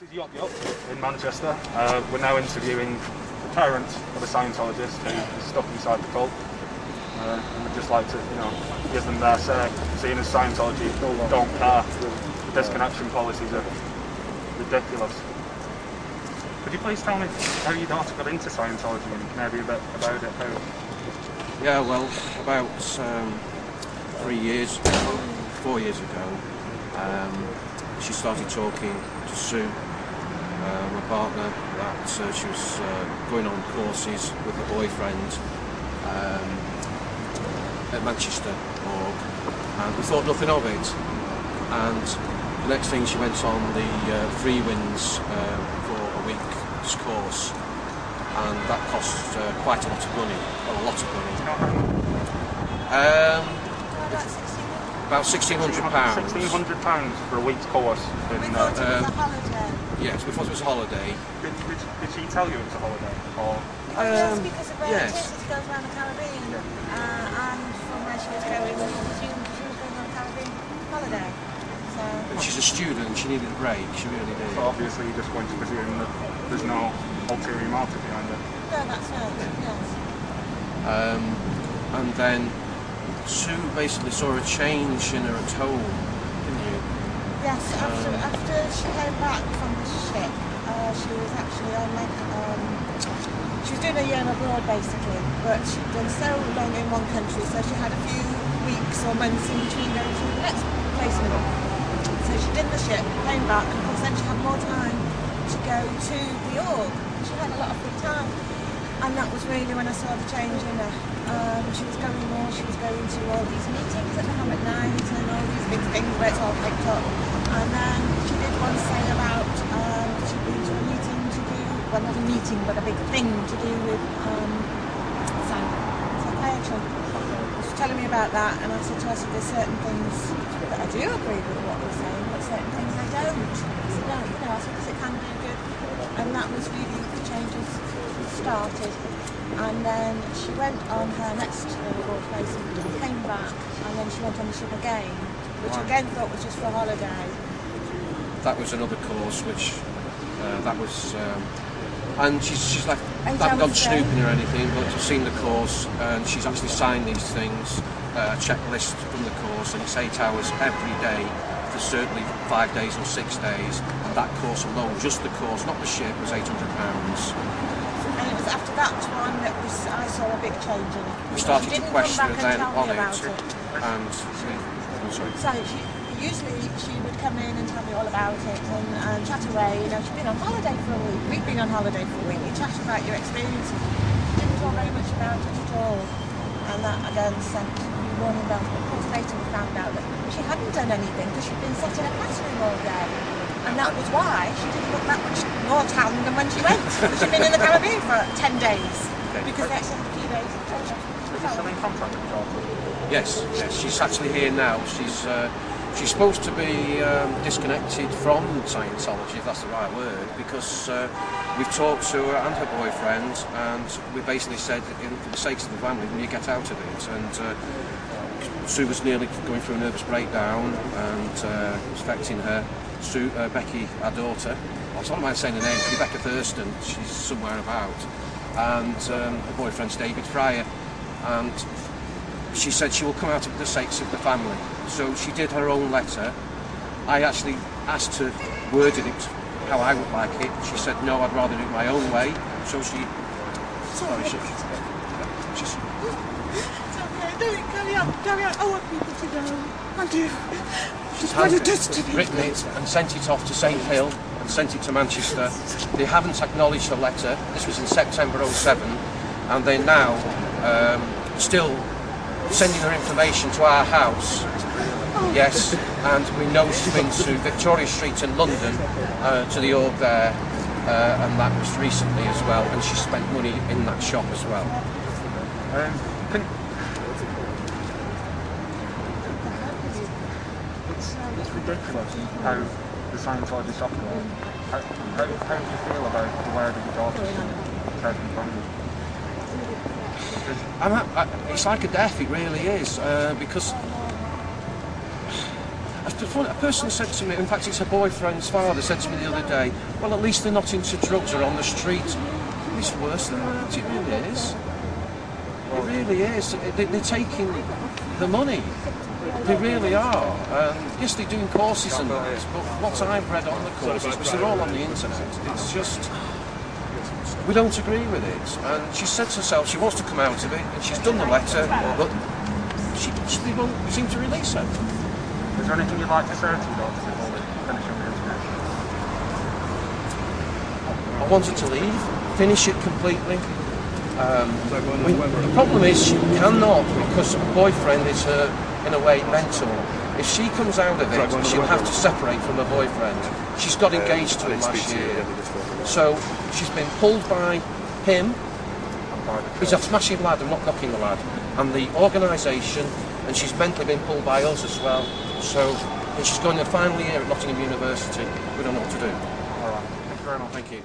This is YupYup in Manchester. We're now interviewing the parent of a Scientologist who is stuck inside the cult. And we'd just like to, give them their say, seeing as Scientology don't care. The disconnection policies are ridiculous. Could you please tell me how your daughter got into Scientology and maybe a bit about it? Yeah, well, about 4 years ago, she started talking to Sue, my partner, that she was going on courses with a boyfriend at Manchester org, and we thought nothing of it. And the next thing, she went on the Free Winds for a week's course, and that cost quite a lot of money, about £1,600. £1,600 for a week's course. We thought it was a holiday. Yes, we thought it was a holiday. Did she tell you it was a holiday? Or? Yes, because of where yes. it is, it goes around the Caribbean. And from where she was going, we assumed she was going on a Caribbean holiday. So. And she's a student, she needed a break, she really did. So obviously you're just going to presume that there's no ulterior motive behind it. No, that's right, yes. And then Sue basically saw a change in her at home, didn't you? Yes, after she came back from the ship, she was actually on she was doing a year abroad basically, but she'd done so long in one country, so she had a few weeks or months in between going to the next place in the world. So she did the ship, came back, and of course then she had more time to go to the org. She had a lot of free time, and that was really when I saw the change in her. She was going to all these meetings at the home at night and all these big things where it's all picked up. And then she did once say about she'd been to a meeting to do, well not a meeting but a big thing to do with psychiatry. She was telling me about that, and I said to her, there's certain things that I do agree with what you're saying, but certain things I don't. I said, no, I said, because it can do good. And that was really the changes started. And then she went on her next abroad placement, came back, and then she went on the ship again, which again thought was just for a holiday. That was another course, which that was, and she's like, not gone snooping or anything, but she's seen the course, and she's actually signed these things, a checklist from the course, and it's 8 hours every day for certainly 5 days or 6 days, and that course alone, just the course, not the ship, was £800. And it was after that one that I saw a big change in it. We started to question her then on it, and so usually she would come in and tell me all about it and chat away. She'd been on holiday for a week. We'd been on holiday for a week. You chatted about your experiences. Didn't talk very much about it at all. And that again sent warning bells. But of course later we found out that she hadn't done anything because she'd been sat in a classroom all day. And that was why she didn't look that much more tan than when she went. She'd been in the Caribbean for 10 days. Because they actually had a few days. Is she still in contact with her? Yes, she's actually here now. She's supposed to be disconnected from Scientology, if that's the right word, because we've talked to her and her boyfriend, and we basically said, for the sake of the family, will you get out of it? And Sue was nearly going through a nervous breakdown, and it was affecting her. Becky, our daughter, I don't mind saying her name, Rebecca Thurston, she's somewhere about, and her boyfriend's David Fryer, and she said she will come out of the sakes of the family. So she did her own letter. I actually asked her, worded it how I would like it. She said, no, I'd rather do it my own way. So she... Sorry, she's... It's okay, carry on. I want people to know. I do. She's written it and sent it off to St Hill and sent it to Manchester. They haven't acknowledged the letter. This was in September 2007, and they're now still sending her information to our house. Yes, and we know she's been to Victoria Street in London, to the org there, and that was recently as well, and she spent money in that shop as well. It's ridiculous how the Scientologists operate. How do you feel about the way that your daughter's taken from you? It's like a death, it really is, because A person said to me, in fact it's her boyfriend's father, said to me the other day, well, at least they're not into drugs or on the street. It's worse than that, it really is. It really is. They're taking the money. They really are. Yes, they're doing courses and that, but what I've read on the courses, because they're all on the internet, it's just, we don't agree with it. And she said to herself she wants to come out of it, and she's done the letter, but they won't seem to release her. Is there anything you'd like to say to your daughter before we finish up the interview? I wanted to leave, finish it completely. The problem is she cannot, because her boyfriend is her, in a way, mentor. If she comes out of it, she'll have to separate from her boyfriend. She's got engaged to him last year. So she's been pulled by him. He's a smashing lad, I'm not knocking the lad. And the organisation, and she's mentally been pulled by us as well. So, and she's going to final year at Nottingham University. We don't know what to do. All right. Thank you very much. Thank you.